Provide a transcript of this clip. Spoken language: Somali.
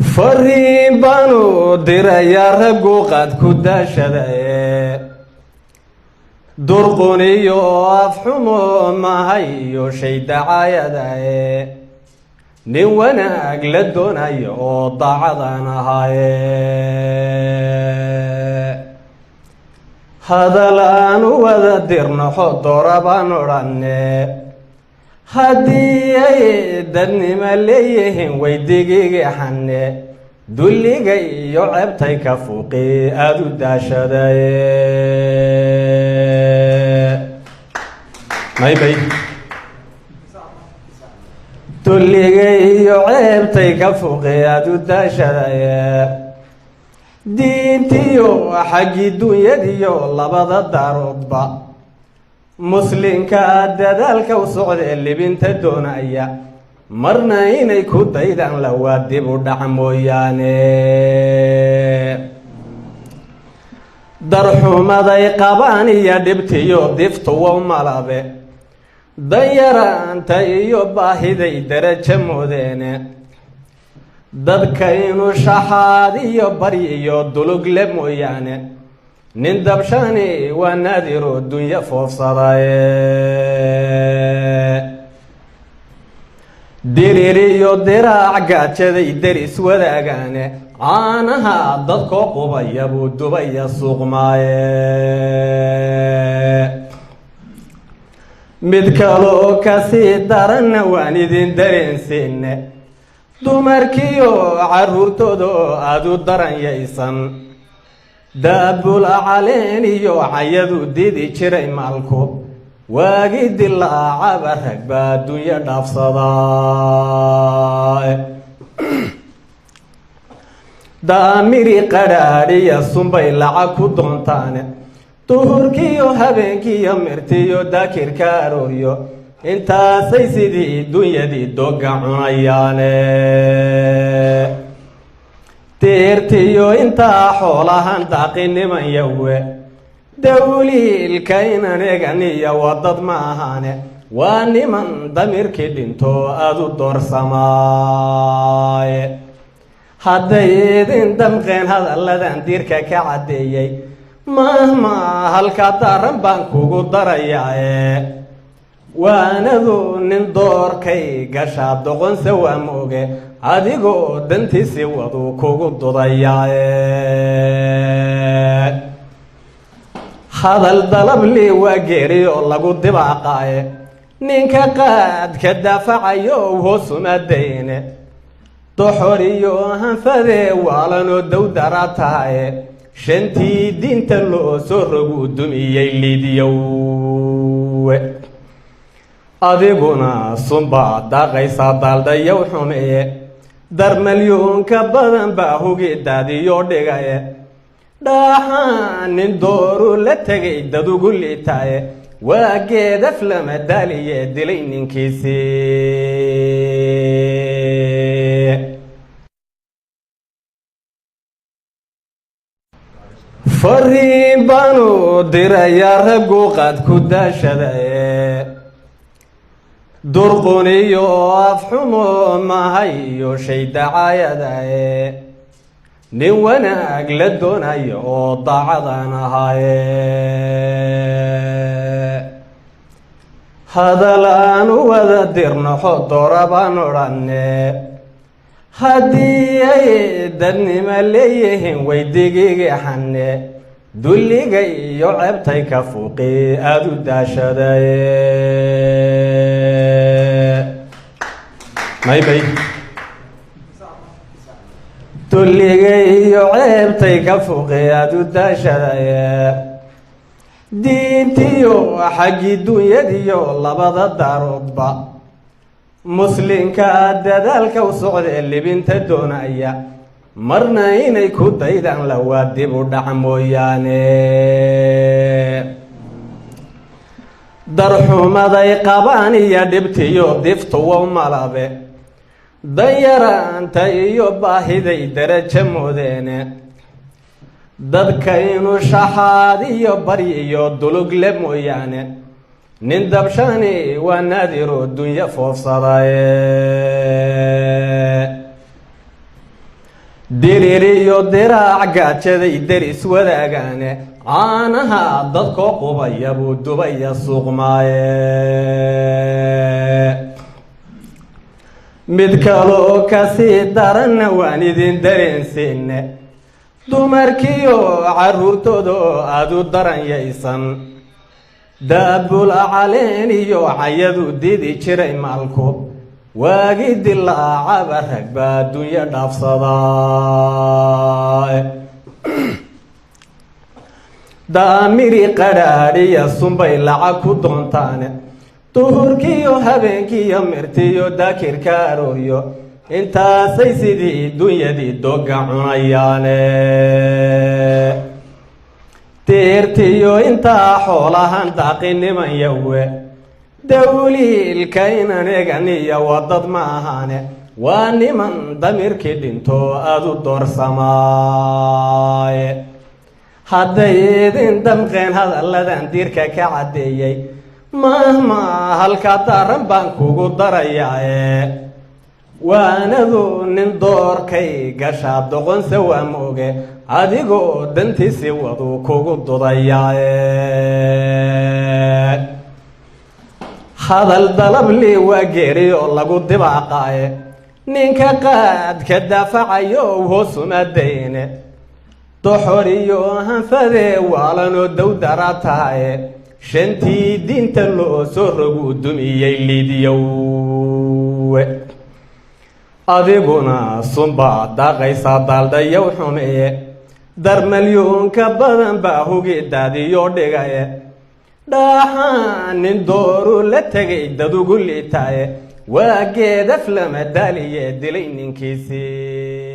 fariin baanu dirayaa raggu qaad ku daashadae durquniyo afxumo mahay iyo shay dacaayadae nin wanaag la doonayo oo daacadan ahaaye hadal aan u wada dirnaxo doora baan odhanne haddii ay dadnimo leeyihiin weydigigaxanne dulliga iyo ceebtay ka fuuqi aada u daashadaye maybay dulliga iyo ceebtay ka fuuqi aada u daashadaye diintiyo xaggii dunyadiyo labada daaroodba muslinka dadaalka u socdee libinta doonaya marna inay ku daydaan la waa dib u dhac mooyaane darxumaday qabaan iyo dhibtiyo diftuwa malabe danyaraanta iyo baahiday darajo moodeene dadka inuu shaxaad iyo baryi iyo dulugle mooyaane nin dabshani waa naadiroo dunyo foofsadaye dirir iyo diraac gaajaday deris wadaagaane caanaha dadkoo qubaya buu dubaya suuqmaaye mid kaloo kasii daranna waan idin dareensiine dumarkiyo caruurtooda oo aada u daranyaysan daabul caleen iyo cayadu didi jiray maalku waagi dilaacaba rag baa adduunyo dhaafsadaa daamiri qadhaadhiya sunbay lacag ku doontaane duhurkiiyo habeenkiiyo mirtiyo daakirka arooryo intaasay sidii dunyadii doga cunayaane deertiyo intaa xoolahan daaqiniman yawe dawliilka inan eganiya waa dad ma ahaane waa niman damirkii dhinto aada u doorsamaaye hadday idin damqeen hadalladan diirka ka caddeeyey mahma halka daran baan kugu darayaae waanadu nin doorkay gashaa doqonse waa mooge adigoo dantiisii waduu kugu dudayaae hadal dalabli waa geeri oo lagu dibaaqaaye ninka qaadka daafacayo hoosuma dayne doxor iyo hanfadee waalanoo dowdara tahaye shantii diinta loo soo roguu dumiyey liidyowe adiguna sunbaa daaqaysaa daaldhayow xumeeye darmalyuunka badan baa hugi daadiyo dhigaye dhaxaan nin dooru la tegay dad ugu liitaaye waa geedaf lama daaliye dilay ninkiisii fariin baanu dirayaa raggu qaad ku daashadae durquniyo afxumo mahay iyo shay dacaayadae nin wanaag la doonayo oo daacadan ahaaye hadal aan u wada dirnaxo doora baan odhanne haddii ay dadnimo leeyihiin weydigigaxanne dulliga iyo ceebtay ka fuuqi aada u daashadaye maybay dulliga iyo ceebtay ka fuuqi aada u daashadaye diintiyo xaggii dunyadiyo labada daaroodba muslinka dadaalka u socdee libinta doonaya marna inay ku daydaan la waa dib u dhac mooyaane darxumaday qabaan iyo dhibtiyo diftuwa malabe danyaraanta iyo baahiday darajo moodeene dadka inuu shaxaad iyo baryi iyo dulugle mooyaane nin dabshani waa naadiroo dunyo foofsadaye diririyo diraac gaajaday deris wadaagaane caanaha dadkoo qubaya buu dubaya suuqmaaye mid kaloo kasii daranna waan idin dareensiine dumarkiyo carruurtooda aada u daranyaysan daabula caleen iyo cayadu didi jiray maalku waagi dilaacaba rag baa adduunyo dhaafsadaa daamiri qadhaadhiya sunbay lacag ku doontaane duhurkiiyo habeenkiiyo mirtiyo daakirka arooryo intaasay sidii dunyadii doga cunayaane tiirtiyo intaa xoolahan daaqiniman yawe dawliilka inan eganiya wadad ma ahaane waa niman damirkii dhinto aada u doorsamaaye hadday idin damqeen hadalladan diirka ka caddeeyey mahma halka daran baan kugu darayaae waanadu nin doorkay gashaa doqonse waa mooge adigoo dantiisi wadu kugu dudayaae hadal dalabli waa geeri oo lagu dibaaqaaye ninka qaadka daafacayo hoosuma dayne doxoriyo hanfadee waalanoo dawdara tahaye shantii diinta loo soo rogu dumiyey liidyowe adiguna sunbaa daaqaysaa daaldhayow xumeeye darmalyuunka badan baa hugi daadiyo dhigaye dhaxaan nin dooru la tegay dadugu liitaaye waa geedaf lama daaliye dilay ninkiisii